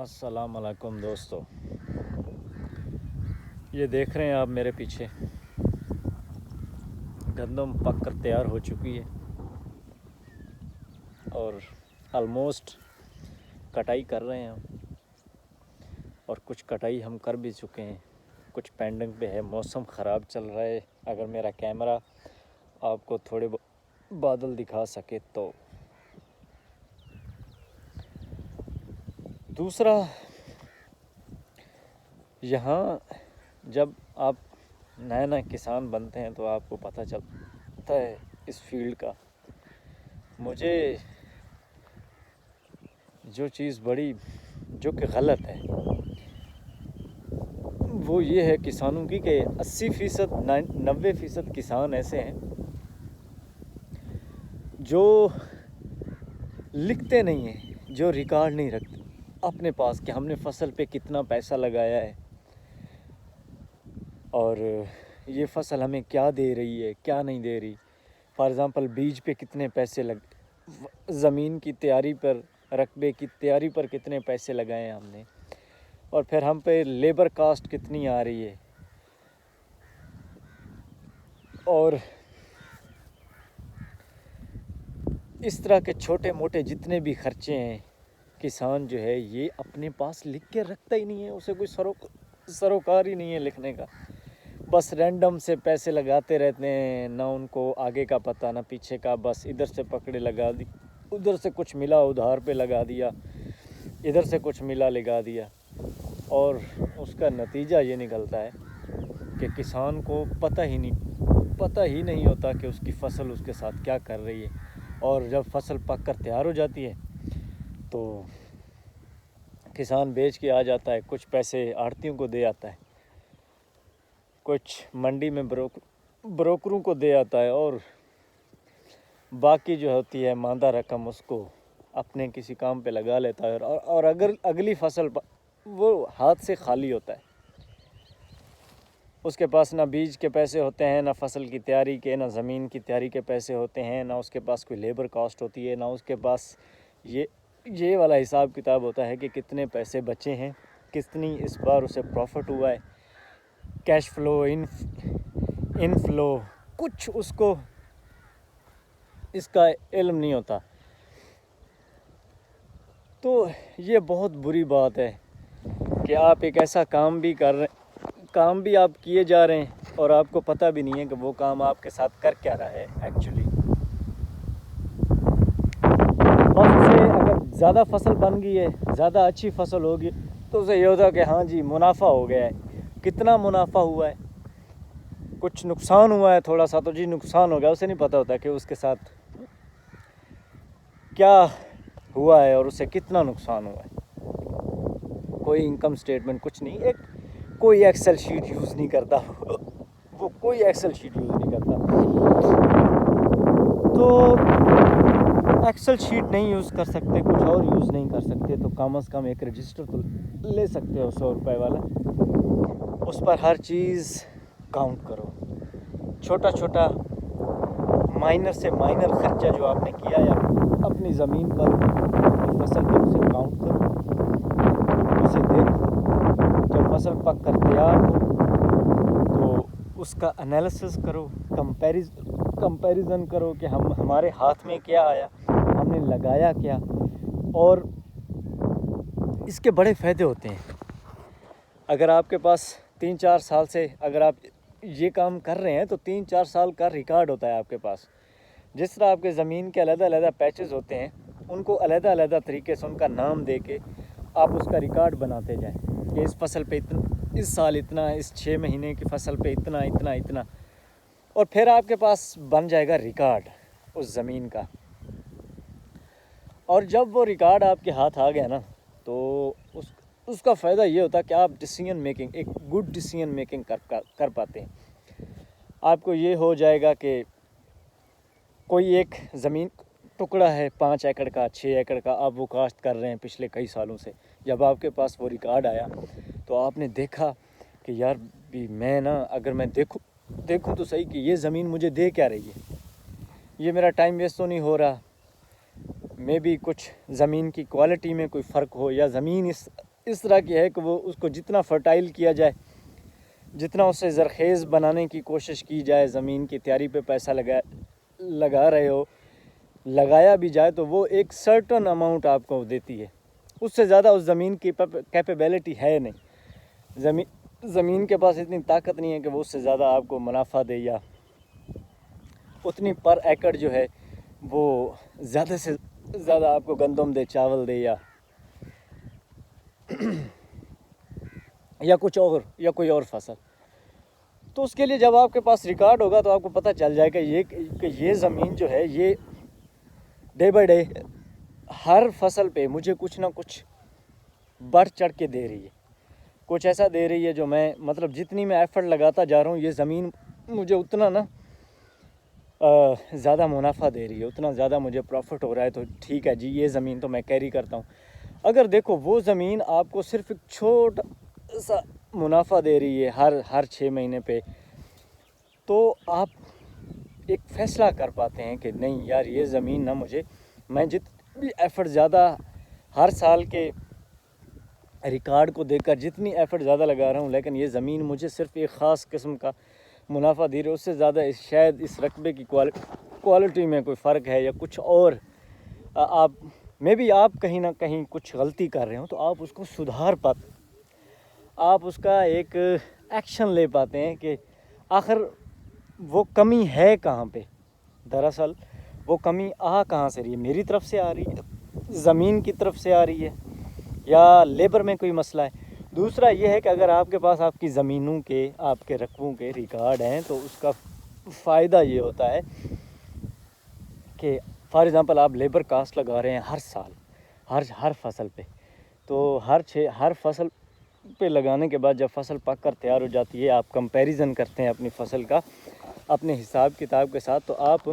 अस्सलाम वालेकुम दोस्तों, ये देख रहे हैं आप मेरे पीछे गंदम पक कर तैयार हो चुकी है और ऑलमोस्ट कटाई कर रहे हैं हम। और कुछ कटाई हम कर भी चुके हैं, कुछ पेंडिंग पे है। मौसम ख़राब चल रहा है। अगर मेरा कैमरा आपको थोड़े बादल दिखा सके तो। दूसरा, यहाँ जब आप नया किसान बनते हैं तो आपको पता चलता है इस फील्ड का। मुझे जो चीज़ बड़ी जो कि गलत है वो ये है किसानों की कि 80% 90% किसान ऐसे हैं जो लिखते नहीं हैं, जो रिकॉर्ड नहीं रखते अपने पास कि हमने फसल पे कितना पैसा लगाया है और ये फसल हमें क्या दे रही है, क्या नहीं दे रही। फॉर एग्ज़ाम्पल, बीज पे कितने पैसे लग, ज़मीन की तैयारी पर, रकबे की तैयारी पर कितने पैसे लगाए हैं हमने, और फिर हम पे लेबर कास्ट कितनी आ रही है। और इस तरह के छोटे मोटे जितने भी खर्चे हैं, किसान जो है ये अपने पास लिख के रखता ही नहीं है। उसे कोई सरोकार ही नहीं है लिखने का। बस रैंडम से पैसे लगाते रहते हैं, ना उनको आगे का पता ना पीछे का। बस इधर से पकड़े लगा दी, उधर से कुछ मिला उधार पे लगा दिया, इधर से कुछ मिला लगा दिया। और उसका नतीजा ये निकलता है कि किसान को पता ही नहीं होता कि उसकी फसल उसके साथ क्या कर रही है। और जब फसल पक कर तैयार हो जाती है तो किसान बेच के आ जाता है, कुछ पैसे आढ़तियों को दे आता है, कुछ मंडी में ब्रोकरों को दे आता है, और बाकी जो होती है मांदा रकम उसको अपने किसी काम पे लगा लेता है। और अगर अगली फसल वो हाथ से खाली होता है। उसके पास ना बीज के पैसे होते हैं, ना फसल की तैयारी के, ना ज़मीन की तैयारी के पैसे होते हैं, ना उसके पास कोई लेबर कॉस्ट होती है, ना उसके पास ये वाला हिसाब किताब होता है कि कितने पैसे बचे हैं, कितनी इस बार उसे प्रॉफिट हुआ है, कैश फ्लो, इनफ्लो, कुछ उसको इसका इल्म नहीं होता। तो ये बहुत बुरी बात है कि आप एक ऐसा काम भी आप किए जा रहे हैं और आपको पता भी नहीं है कि वो काम आपके साथ कर क्या रहा है एक्चुअली। बस से अगर ज़्यादा फसल बन गई है, ज़्यादा अच्छी फसल होगी तो उसे ये होता है कि हाँ जी मुनाफा हो गया है। कितना मुनाफा हुआ है, कुछ नुकसान हुआ है थोड़ा सा, तो जी नुकसान हो गया। उसे नहीं पता होता कि उसके साथ क्या हुआ है और उसे कितना नुकसान हुआ है। कोई इनकम स्टेटमेंट कुछ नहीं, कोई एक्सेल शीट यूज़ नहीं करता वो कोई एक्सेल शीट यूज़ नहीं करता। तो एक्सेल शीट नहीं यूज़ कर सकते, कुछ और यूज़ नहीं कर सकते, तो कम से कम एक रजिस्टर तो ले सकते हो 100 रुपये वाला। उस पर हर चीज़ काउंट करो, छोटा छोटा माइनर से माइनर खर्चा जो आपने किया है अपनी ज़मीन पर, अपनी फसल पर, उसे काउंट करो, उसे देखो। जब फसल पक कर तैयार हो तो उसका एनालिसिस करो, कंपैरिजन करो कि हमारे हाथ में क्या आया, हमने लगाया क्या। और इसके बड़े फ़ायदे होते हैं। अगर आपके पास 3-4 साल से अगर आप ये काम कर रहे हैं तो 3-4 साल का रिकॉर्ड होता है आपके पास। जिस तरह आपके ज़मीन के अलग-अलग पैचेस होते हैं, उनको अलग-अलग तरीके से उनका नाम दे के आप उसका रिकॉर्ड बनाते जाएं कि इस फसल पे इतना, इस साल इतना, इस 6 महीने की फसल पे इतना इतना इतना। और फिर आपके पास बन जाएगा रिकॉर्ड उस ज़मीन का। और जब वो रिकॉर्ड आपके हाथ आ गया ना तो उसका फ़ायदा ये होता है कि आप एक गुड डिसीजन मेकिंग कर पाते हैं। आपको ये हो जाएगा कि कोई एक ज़मीन टुकड़ा है 5 एकड़ का, 6 एकड़ का, आप वो काश्त कर रहे हैं पिछले कई सालों से। जब आपके पास वो रिकॉर्ड आया तो आपने देखा कि यार भी मैं ना, अगर मैं देखूं तो सही कि ये ज़मीन मुझे दे क्या रही है, ये मेरा टाइम वेस्ट तो नहीं हो रहा। मे भी कुछ ज़मीन की क्वालिटी में कोई फ़र्क हो, या ज़मीन इस اس طرح کی ہے کہ وہ اس کو جتنا فرٹائل کیا جائے، جتنا اسے زرخیز بنانے کی کوشش کی جائے، زمین کی تیاری پہ پیسہ لگا رہے ہو، لگایا بھی جائے تو وہ ایک سرٹن اماؤنٹ آپ کو دیتی ہے، اس سے زیادہ اس زمین کی کیپیبلٹی ہے نہیں۔ زمین کے پاس اتنی طاقت نہیں ہے کہ وہ اس سے زیادہ آپ کو منافع دے، یا اتنی پر ایکڑ جو ہے وہ زیادہ سے زیادہ آپ کو گندم دے، چاول دے، یا کچھ اور، یا کوئی اور فصل۔ تو اس کے لیے جب آپ کے پاس ریکارڈ ہوگا تو آپ کو پتہ چل جائے گا کہ یہ زمین جو ہے یہ ڈے بائی ڈے ہر فصل پہ مجھے کچھ نہ کچھ بڑھ چڑھ کے دے رہی ہے، کچھ ایسا دے رہی ہے جو میں مطلب جتنی میں ایفرٹ لگاتا جا رہا ہوں یہ زمین مجھے اتنا زیادہ منافع دے رہی ہے، اتنا زیادہ مجھے پروفٹ ہو رہا ہے، تو ٹھیک ہے جی یہ زمین تو میں کیری کرتا ہوں۔ اگر دیکھو وہ زمین آپ کو صرف ایک چھوٹا سا منافع دے رہی ہے ہر 6 مہینے پہ، تو آپ ایک فیصلہ کر پاتے ہیں کہ نہیں یار یہ زمین نہ میں جتنی ایفرٹ زیادہ ہر سال کے ریکارڈ کو دیکھ کر جتنی ایفرٹ زیادہ لگا رہا ہوں، لیکن یہ زمین مجھے صرف ایک خاص قسم کا منافع دے رہی ہے، اس سے زیادہ شاید اس رقبے کی کوالٹی میں کوئی فرق ہے یا کچھ اور، آپ کہیں نہ کہیں کچھ غلطی کر رہے ہوں، تو آپ اس کو سدھار پاتے، آپ اس کا ایک ایکشن لے پاتے ہیں کہ آخر وہ کمی ہے کہاں پہ، دراصل وہ کمی کہاں سے رہی ہے، میری طرف سے آ رہی ہے، زمین کی طرف سے آ رہی ہے، یا لیبر میں کوئی مسئلہ ہے۔ دوسرا یہ ہے کہ اگر آپ کے پاس آپ کی زمینوں کے، آپ کے رقبوں کے ریکارڈ ہیں تو اس کا فائدہ یہ ہوتا ہے کہ فار ایگزامپل آپ لیبر کاسٹ لگا رہے ہیں ہر سال ہر فصل پہ، تو ہر فصل پہ لگانے کے بعد جب فصل پک کر تیار ہو جاتی ہے، آپ کمپیریزن کرتے ہیں اپنی فصل کا اپنے حساب کتاب کے ساتھ، تو آپ